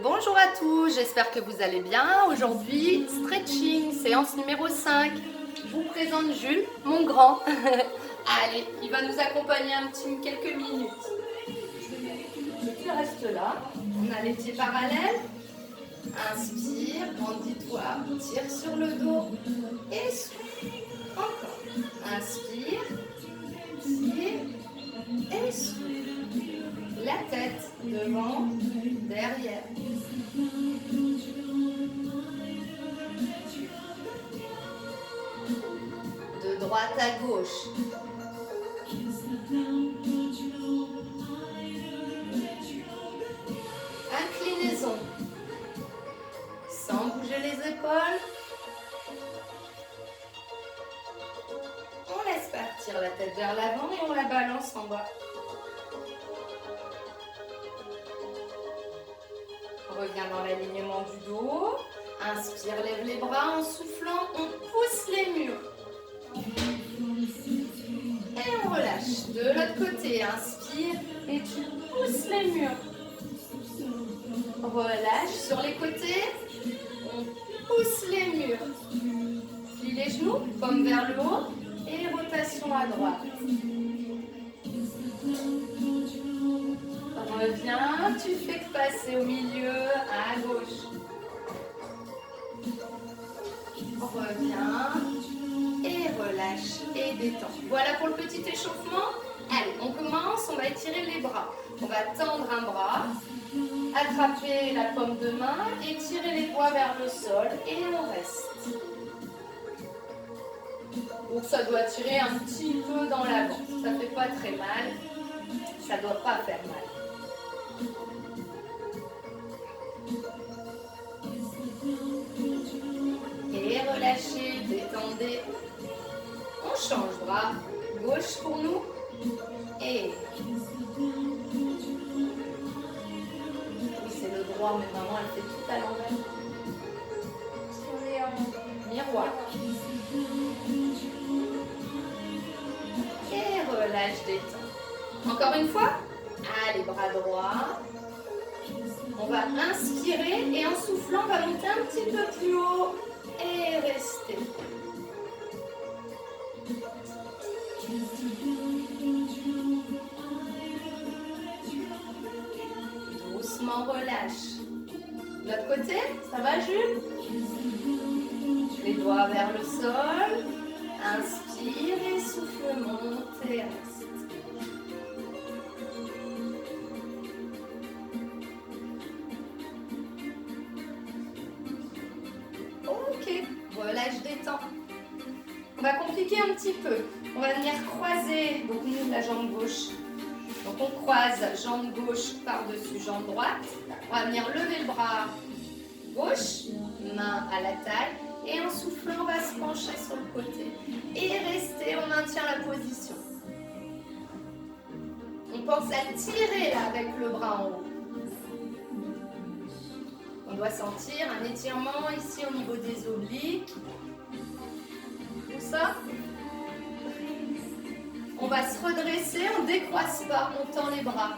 Bonjour à tous, j'espère que vous allez bien. Aujourd'hui, stretching, séance numéro 5. Je vous présente Jules, mon grand. Allez, il va nous accompagner quelques minutes. Tu restes là, on a les pieds parallèles. Inspire, grandis-toi, tire sur le dos et souffle. Encore. Inspire, tire et souffle. La tête devant, derrière. De droite à gauche. Inclinaison. Sans bouger les épaules. On laisse partir la tête vers l'avant et on la balance en bas. Reviens dans l'alignement du dos. Inspire, lève les bras en soufflant. On pousse les murs. Et on relâche. De l'autre côté, inspire et tu pousses les murs. Relâche sur les côtés. On pousse les murs. Plie les genoux, paume vers le haut. Et rotation à droite. Reviens, tu fais que passer au milieu, à gauche. Reviens et relâche et détends. Voilà pour le petit échauffement. Allez, on commence, on va étirer les bras. On va tendre un bras, attraper la paume de main et tirer les doigts vers le sol et on reste. Donc ça doit tirer un petit peu dans l'avant. Ça ne fait pas très mal. Ça ne doit pas faire mal. Et relâchez, détendez. On change bras. Gauche pour nous. Et. Oui, c'est le droit, mais maman, elle fait tout à l'envers. On est en miroir. Et relâche, détend. Encore une fois. Allez, bras droits. On va inspirer et en soufflant, on va monter un petit peu plus haut et rester. Doucement relâche. De l'autre côté, ça va Jules? Les doigts vers le sol. Inspire et souffle, monte et reste. Relâche, détends. On va compliquer un petit peu. On va venir croiser, donc nous, la jambe gauche. Donc on croise jambe gauche par-dessus jambe droite. On va venir lever le bras gauche, main à la taille. Et en soufflant, on va se pencher sur le côté. Et rester, on maintient la position. On pense à tirer là avec le bras en haut. On doit sentir un étirement ici au niveau des obliques. Tout ça. On va se redresser, on ne décroisse pas, on tend les bras.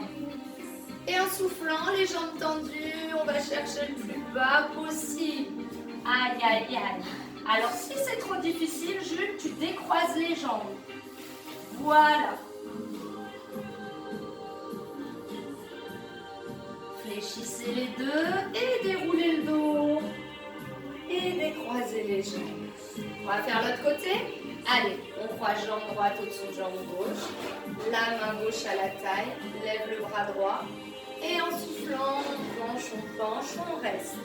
Et en soufflant, les jambes tendues, on va chercher le plus bas possible. Aïe, aïe, aïe. Alors si c'est trop difficile, Jules, tu décroises les jambes. Voilà. Fléchissez les deux et déroulez le dos. Et décroisez les jambes. On va faire l'autre côté. Allez, on croise jambe droite au-dessous de jambe gauche. La main gauche à la taille. Lève le bras droit. Et en soufflant, on penche, on reste.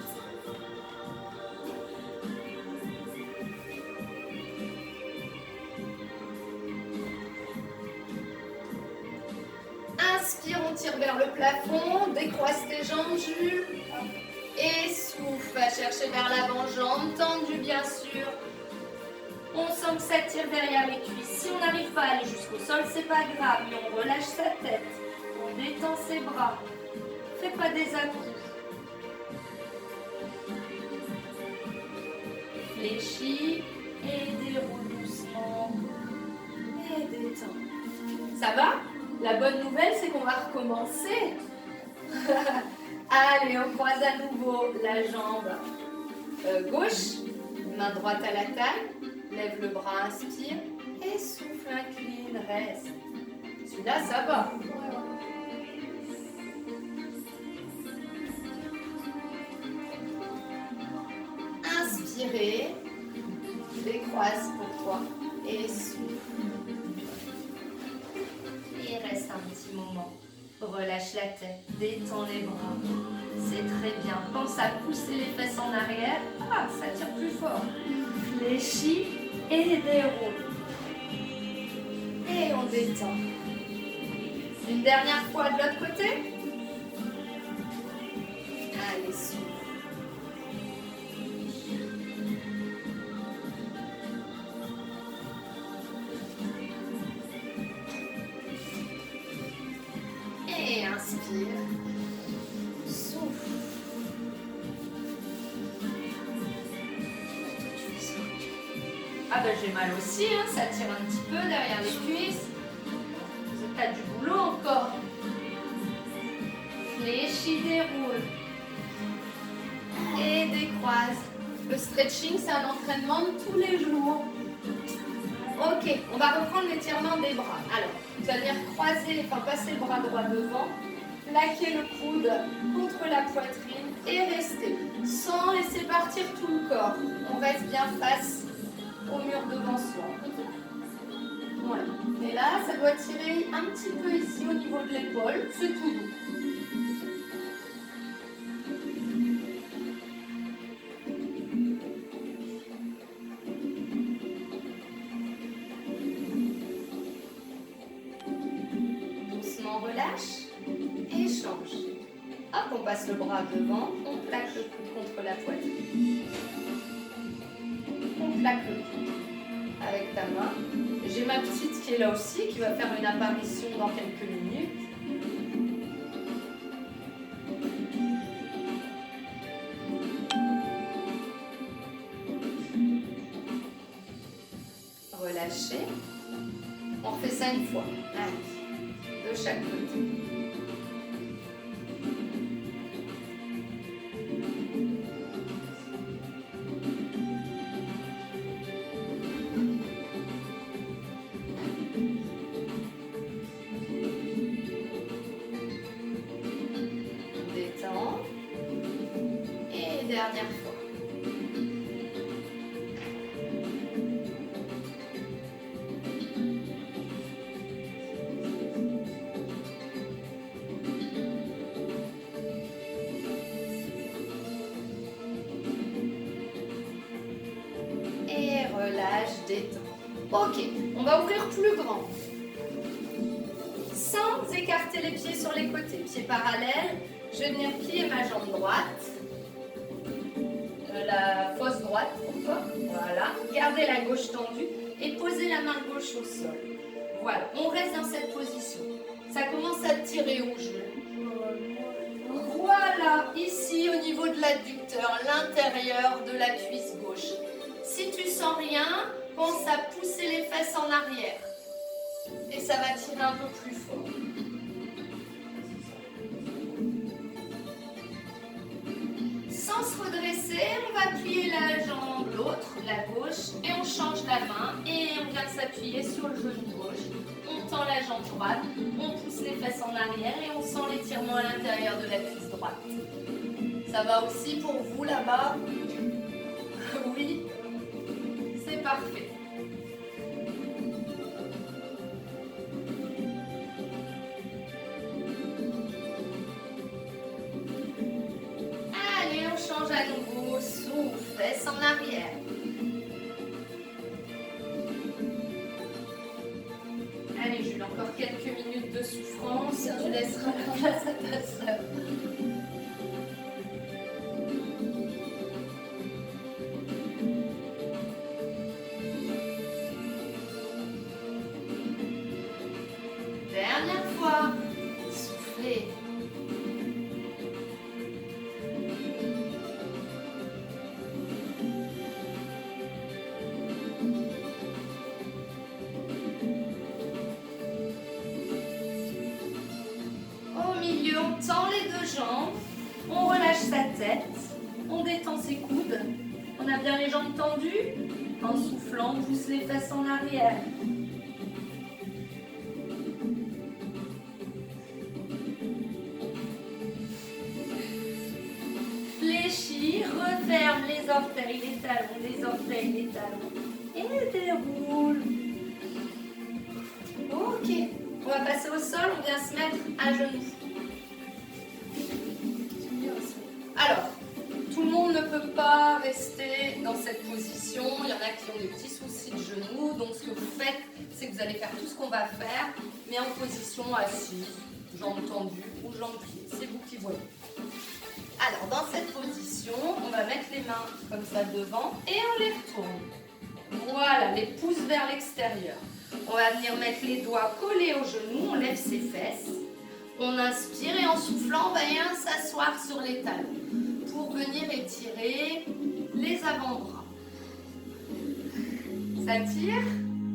Inspire, on tire vers le plafond. Décroise tes jambes, Jules. Et souffle, va chercher vers l'avant, jambes tendues bien sûr. On sent que ça tire derrière les cuisses. Si on n'arrive pas à aller jusqu'au sol, c'est pas grave, mais on relâche sa tête. On détend ses bras. Fais pas des à-coups. Fléchis et déroule doucement. Et détends. Ça va? La bonne nouvelle, c'est qu'on va recommencer. Allez, on croise à nouveau la jambe gauche, main droite à la taille, lève le bras, inspire, et souffle, incline, reste. Celui-là, ça va. Inspirez, décroise pour toi, et souffle. Et reste un petit moment. Relâche la tête, détends les bras. C'est très bien. Pense à pousser les fesses en arrière. Ah, ça tire plus fort. Fléchis et déroule. Et on détend. Une dernière fois de l'autre côté. Allez, souffle. Et inspire. Souffle. Ah ben j'ai mal aussi, hein, ça tire un petit peu derrière les cuisses. T'as du boulot encore. Fléchis, déroule. Et décroise. Le stretching, c'est un entraînement de tous les jours. Ok, on va reprendre l'étirement des bras. Alors, tu vas venir croiser, enfin passer le bras droit devant, plaquer le coude contre la poitrine et rester. Sans laisser partir tout le corps. On reste bien face au mur devant soi. Voilà. Et là, ça doit tirer un petit peu ici au niveau de l'épaule. C'est tout doux. Doucement relâche et change. Hop, on passe le bras devant, on plaque le coude contre la poitrine. On plaque le coude avec ta main. J'ai ma petite qui est là aussi, qui va faire une apparition dans quelques minutes. Relâchez. On refait ça une fois. Allez, de chaque côté. Détends. Et dernière fois. Et relâche, détends. Ok, on va ouvrir plus grand. Sans écarter les pieds sur les côtés. Pieds parallèles. Je vais venir plier ma jambe droite. La fausse droite pour toi. Voilà. Gardez la gauche tendue et posez la main gauche au sol. Voilà. On reste dans cette position. Ça commence à tirer au genou. Voilà. Ici, au niveau de l'adducteur, l'intérieur de la cuisse gauche. Si tu sens rien, pense à pousser les fesses en arrière. Et ça va tirer un peu plus fort. Sans se redresser, on va plier la jambe, l'autre, la gauche, et on change la main et on vient s'appuyer sur le genou gauche. On tend la jambe droite, on pousse les fesses en arrière et on sent l'étirement à l'intérieur de la cuisse droite. Ça va aussi pour vous là-bas? Oui, c'est parfait. Allez, on change à nouveau. Souffle, fesses en arrière. Allez, Jules, encore quelques minutes de souffrance. Tu laisseras la place à ta sœur. Dernière fois. Soufflez. bien les jambes tendues. En soufflant, on pousse les fesses en arrière. Fléchis, referme les orteils, les talons, les orteils, les talons. Et déroule. Ok, on va passer au sol, on vient se mettre à genoux. Alors, tout le monde ne peut pas rester dans cette position. Il y en a qui ont des petits soucis de genoux. Donc, ce que vous faites, c'est que vous allez faire tout ce qu'on va faire, mais en position assise, jambes tendues ou jambes pliées. C'est vous qui voyez. Alors, dans cette position, on va mettre les mains comme ça devant et on les retourne. Voilà, les pouces vers l'extérieur. On va venir mettre les doigts collés aux genoux, on lève ses fesses. On inspire et en soufflant, on va bien s'asseoir sur les talons pour venir étirer les avant-bras. Ça tire.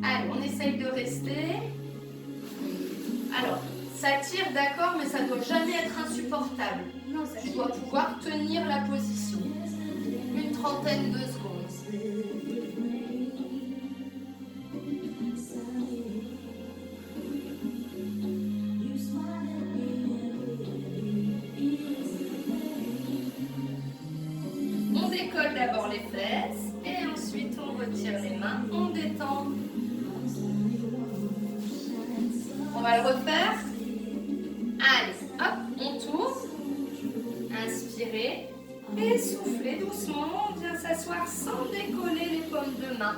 Allez, on essaye de rester. Alors, ça tire, d'accord, mais ça ne doit jamais être insupportable. Non, tu dois pouvoir tenir la position. Une trentaine de secondes. On décolle d'abord les fesses et ensuite on retire les mains, on détend. On va le refaire. Allez, hop, on tourne. Inspirez et soufflez doucement. On vient s'asseoir sans décoller les paumes de main.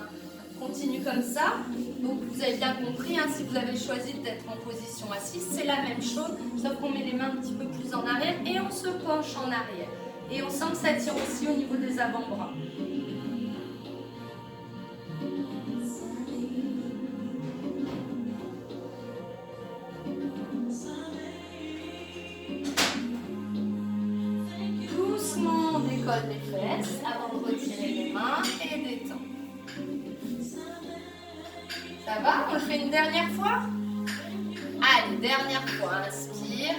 Continue comme ça. Donc vous avez bien compris, hein, si vous avez choisi d'être en position assise, c'est la même chose, sauf qu'on met les mains un petit peu plus en arrière et on se penche en arrière. Et on sent que ça tire aussi au niveau des avant-bras. Doucement, on décolle les fesses avant de retirer les mains et détendre. Ça va? On le fait une dernière fois? Allez, dernière fois. Inspire.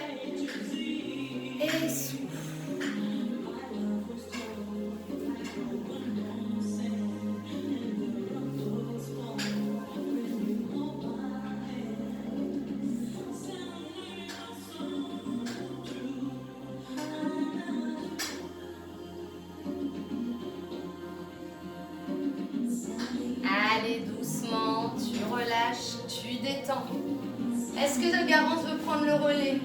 Et souffle. Allez, doucement, tu relâches, tu détends. Est-ce que Garance veut prendre le relais?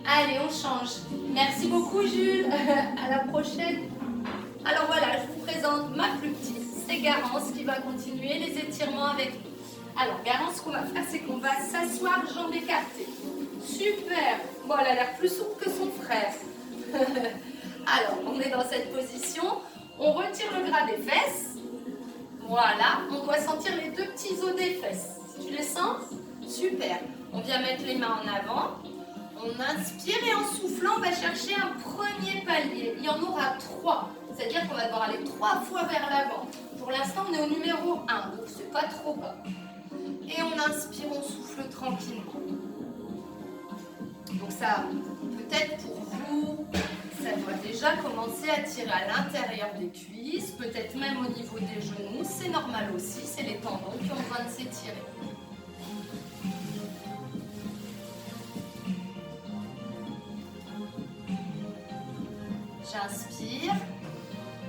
Allez, on change. Merci beaucoup, Jules. À la prochaine. Alors voilà, je vous présente ma plus petite. C'est Garance qui va continuer les étirements avec nous. Alors, Garance, ce qu'on va faire, c'est qu'on va s'asseoir, jambes écartées. Super. Bon, elle a l'air plus souple que son frère. Alors, on est dans cette position. On retire le gras des fesses. Voilà, on doit sentir les deux petits os des fesses. Tu les sens? Super. On vient mettre les mains en avant. On inspire et en soufflant, on va chercher un premier palier. Il y en aura 3. C'est-à-dire qu'on va devoir aller 3 fois vers l'avant. Pour l'instant, on est au numéro 1, donc c'est pas trop bas. Et on inspire, on souffle tranquillement. Donc ça, peut-être pour vous, ça doit déjà commencer à tirer à l'intérieur des cuisses, peut-être même au niveau des genoux. C'est normal aussi, c'est les tendons qui ont besoin de s'étirer. J'inspire.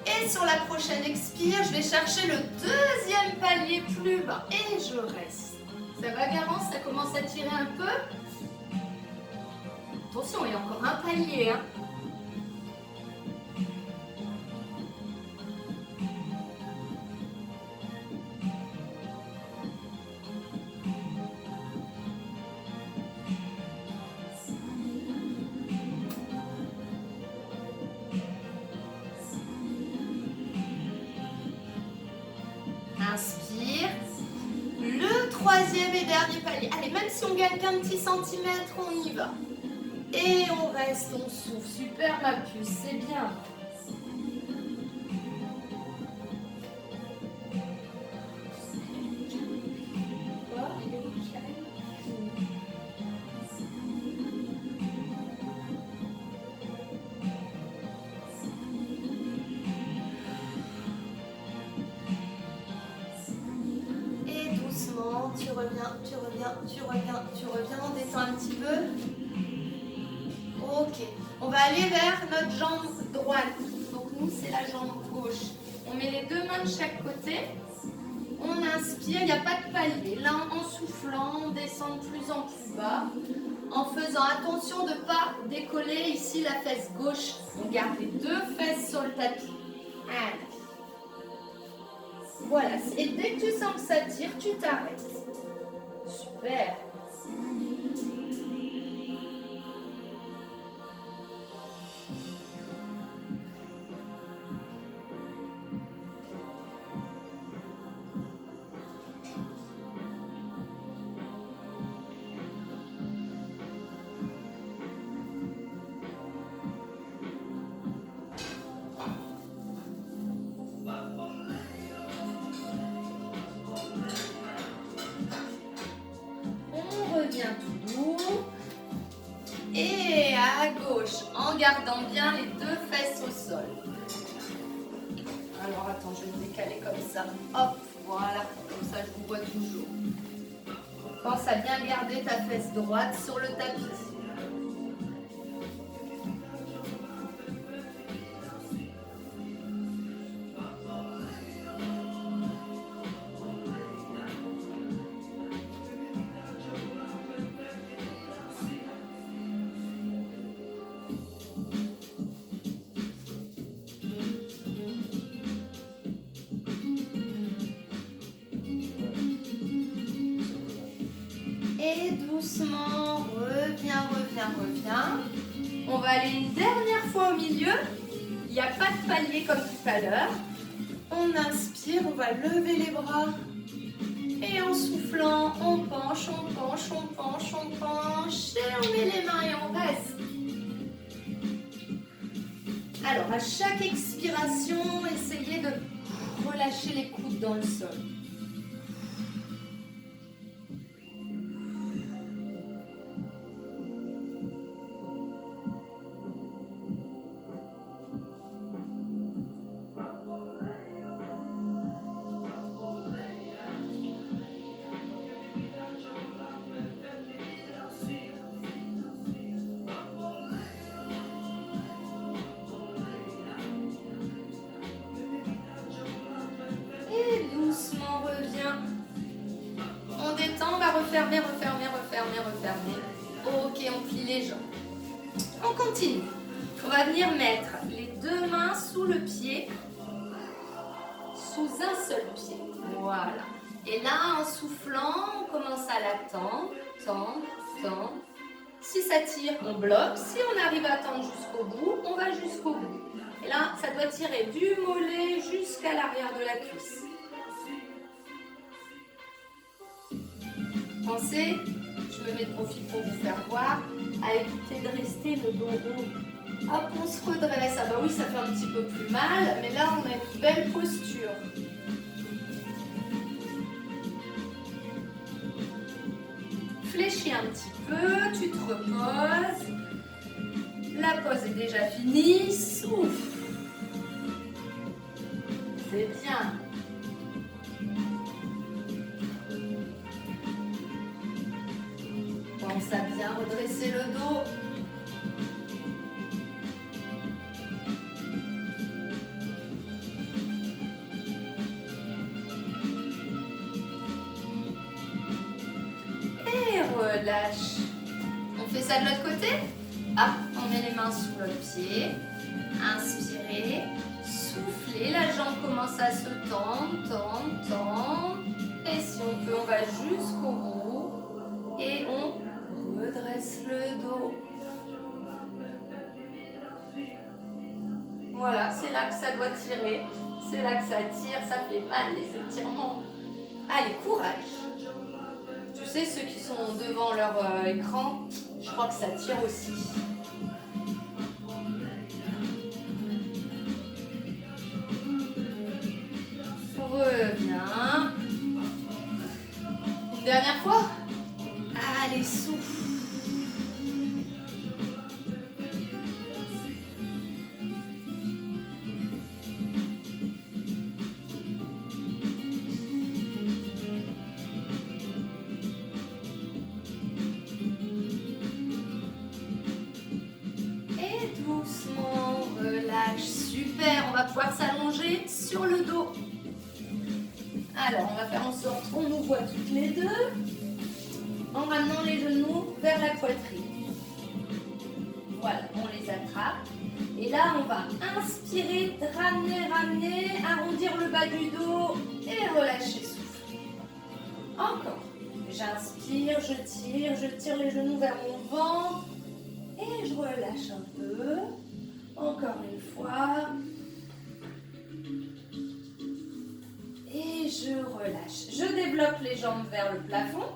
Et sur la prochaine expire, je vais chercher le deuxième palier plus bas. Et je reste. Ça va, Garance? Ça commence à tirer un peu? Attention, il y a encore un palier, hein. Inspire. Le troisième et dernier palier. Allez, même si on gagne qu'un petit centimètre, on y va. Et on reste, on souffle. Super, ma puce, c'est bien. va aller vers notre jambe droite. Donc nous, c'est la jambe gauche. On met les deux mains de chaque côté. On inspire, il n'y a pas de palier. Là, en soufflant, on descend de plus en plus bas. En faisant attention de ne pas décoller ici la fesse gauche. On garde les deux fesses sur le tapis. Allez. Voilà. Et dès que tu sens que ça tire, tu t'arrêtes. Super. Tout doux. Et à gauche, en gardant bien les deux fesses au sol. Alors attends, je vais me décaler comme ça. Hop, voilà, comme ça je vous vois toujours. Pense à bien garder ta fesse droite sur le tapis. Et doucement, reviens. On va aller une dernière fois au milieu. Il n'y a pas de palier comme tout à l'heure. On inspire, on va lever les bras. Et en soufflant, on penche. Et on met les mains et on reste. Alors, à chaque expiration, essayez de relâcher les coudes dans le sol. Doucement, reviens. On détend, on va refermer. Ok, on plie les jambes. On continue. On va venir mettre les deux mains sous le pied, sous un seul pied. Voilà. Et là, en soufflant, on commence à la tendre. Si ça tire, on bloque. Si on arrive à tendre jusqu'au bout, on va jusqu'au bout. Et là, ça doit tirer du mollet jusqu'à l'arrière de la cuisse. Pensez, je me mets de profil pour vous faire voir, à éviter de rester le dos rond. Hop, on se redresse. Ah bah oui, ça fait un petit peu plus mal, mais là, on a une belle posture. Fléchis un petit peu, tu te reposes. La pause est déjà finie. Souffle. C'est bien. Pense à bien redresser le dos. Et relâche. On fait ça de l'autre côté. Hop, on met les mains sous le pied. Inspirez. Soufflez. La jambe commence à se tendre. Et si on peut, on va jusqu'au bout. Et on redresse le dos. Voilà, c'est là que ça doit tirer. C'est là que ça tire, ça fait mal les étirements. Allez, courage. Tu sais, ceux qui sont devant leur écran, je crois que ça tire aussi. Reviens. Une dernière fois. Allez, souffle. doucement, relâche. Super, on va pouvoir s'allonger sur le dos. Alors, on va faire en sorte qu'on nous voit toutes les deux en ramenant les genoux vers la poitrine. Voilà, on les attrape. Et là, on va inspirer, ramener, arrondir le bas du dos et relâcher, souffle. Encore. J'inspire, je tire les genoux vers mon ventre et je relâche un peu. Encore une fois. Et je relâche. Je développe les jambes vers le plafond.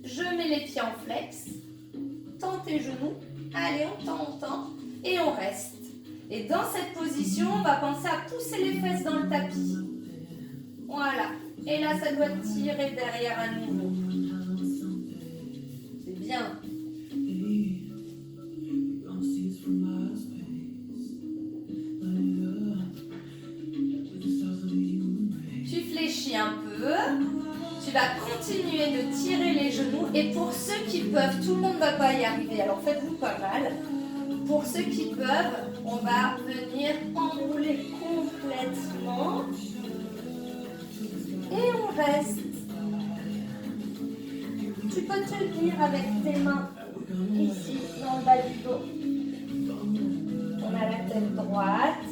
Je mets les pieds en flex. Tends tes genoux. Allez, on tend. Et on reste. Et dans cette position, on va penser à pousser les fesses dans le tapis. Voilà. Et là, ça doit tirer derrière à nouveau. C'est bien. Tu fléchis un peu. Tu vas continuer de tirer les genoux. Et pour ceux qui peuvent, tout le monde ne va pas y arriver. Alors faites-vous pas mal. Pour ceux qui peuvent, on va venir enrouler complètement. Et on reste. Tu peux te tenir avec tes mains ici, dans le bas du dos. On a la tête droite.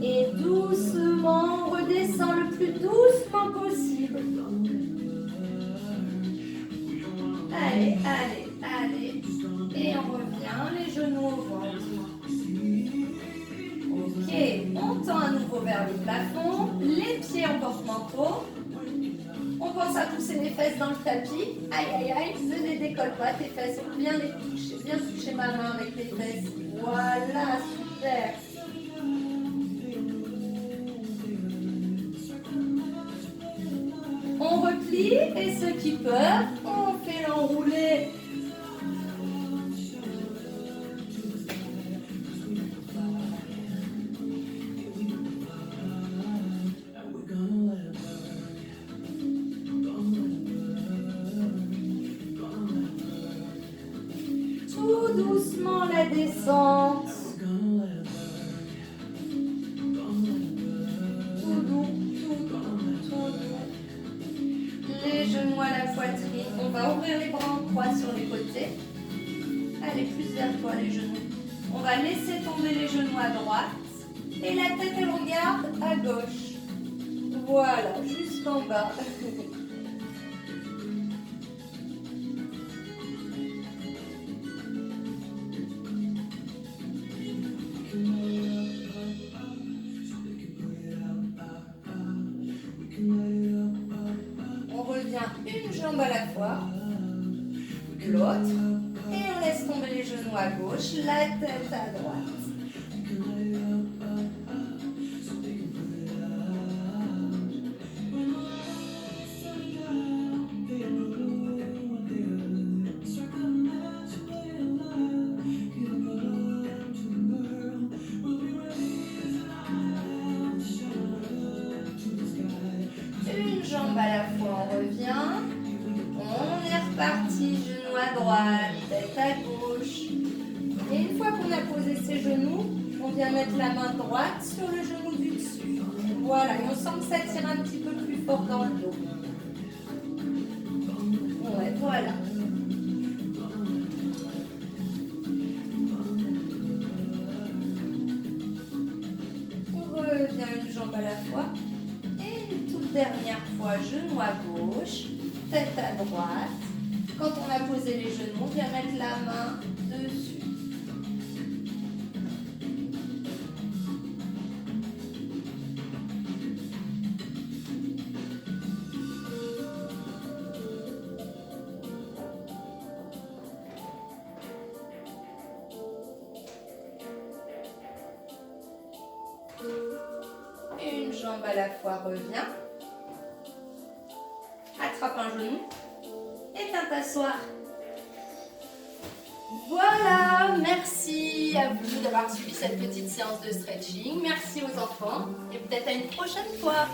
Et doucement, on redescend le plus doucement possible. Allez. Et on revient, les genoux au ventre. Ok, on tend à nouveau vers le plafond, les pieds en porte-manteau. On pense à pousser les fesses dans le tapis. Aïe, ne les décolle pas tes fesses, bien les toucher, bien toucher ma main avec les fesses. Voilà, super. On replie et ceux qui peuvent, on fait l'enrouler. Tout doucement la descente. Tout doux. Les genoux à la poitrine. On va ouvrir les bras en croix sur les côtés. Allez, plus vers toi les genoux. On va laisser tomber les genoux à droite. Et la tête, elle regarde à gauche. Voilà, jusqu'en bas. On revient une jambe à la fois, l'autre, et on laisse tomber les genoux à gauche, la tête à droite. Une jambe à la fois, on revient. On est reparti, genoux à droite, tête à gauche. Et une fois qu'on a posé ses genoux, on vient mettre la main droite sur le genou du dessus. Voilà, et on sent que ça tire un petit peu plus fort dans le dos. Ouais, voilà. On revient une jambe à la fois. Et une toute dernière fois, genou à gauche, tête à droite. Quand on a posé les genoux, on vient mettre la main dessus. Une jambe à la fois, revient. Attrape un genou et viens t'asseoir. Voilà, merci à vous d'avoir suivi cette petite séance de stretching. Merci aux enfants et peut-être à une prochaine fois.